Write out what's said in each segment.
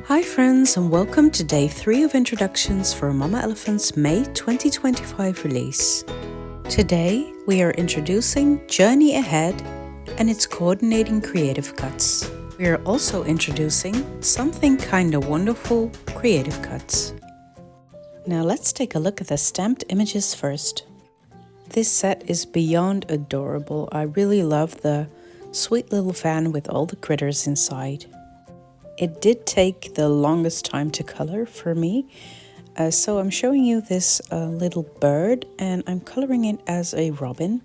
Hi friends, and welcome to day 3 of introductions for Mama Elephant's May 2025 release. Today we are introducing Journey Ahead and its coordinating creative cuts. We are also introducing Something Kinda Wonderful creative cuts. Now let's take a look at the stamped images first. This set is beyond adorable. I really love the sweet little van with all the critters inside. It did take the longest time to color for me, so I'm showing you this little bird and I'm coloring it as a robin.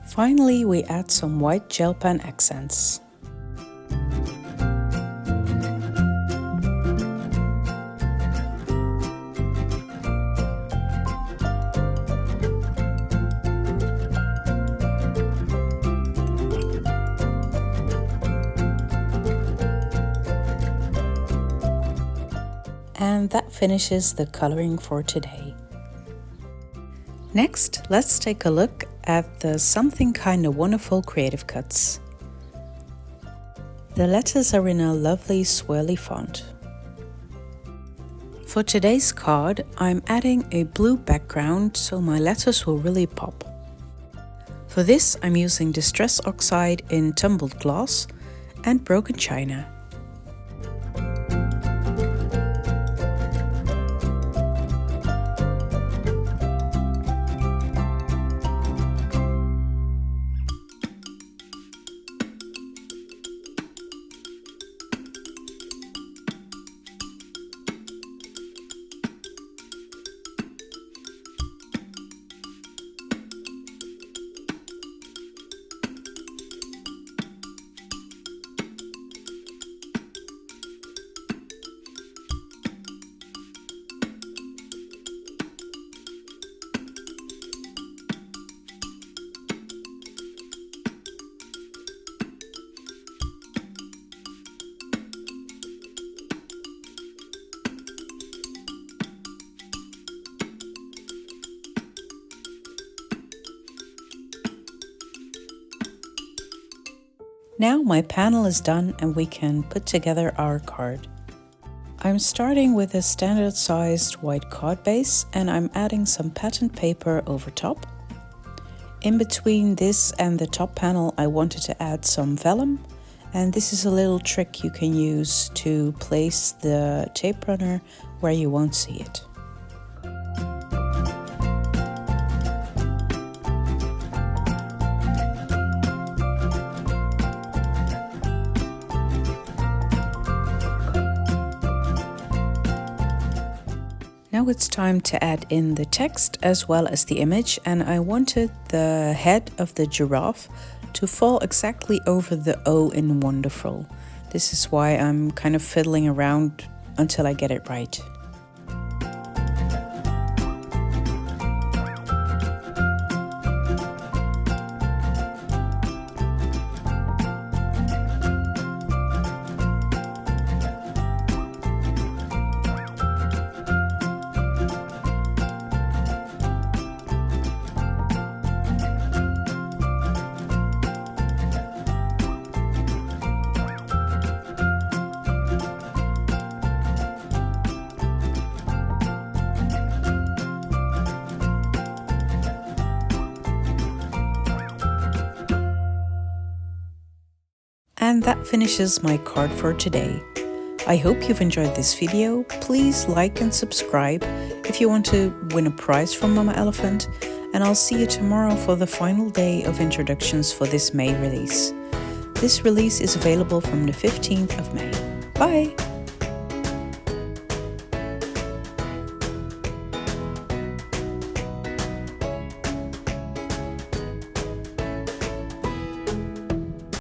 Finally, we add some white gel pen accents. And that finishes the coloring for today. Next, let's take a look at the Something Kinda Wonderful creative cuts. The letters are in a lovely swirly font. For today's card, I'm adding a blue background so my letters will really pop. For this, I'm using Distress Oxide in Tumbled glass and broken china. Now my panel is done and we can put together our card. I'm starting with a standard sized white card base and I'm adding some patterned paper over top. In between this and the top panel I wanted to add some vellum, and this is a little trick you can use to place the tape runner where you won't see it. Now it's time to add in the text as well as the image, and I wanted the head of the giraffe to fall exactly over the O in wonderful. This is why I'm kind of fiddling around until I get it right. And that finishes my card for today. I hope you've enjoyed this video. Please like and subscribe if you want to win a prize from Mama Elephant, and I'll see you tomorrow for the final day of introductions for this May release. This release is available from the 15th of May. Bye!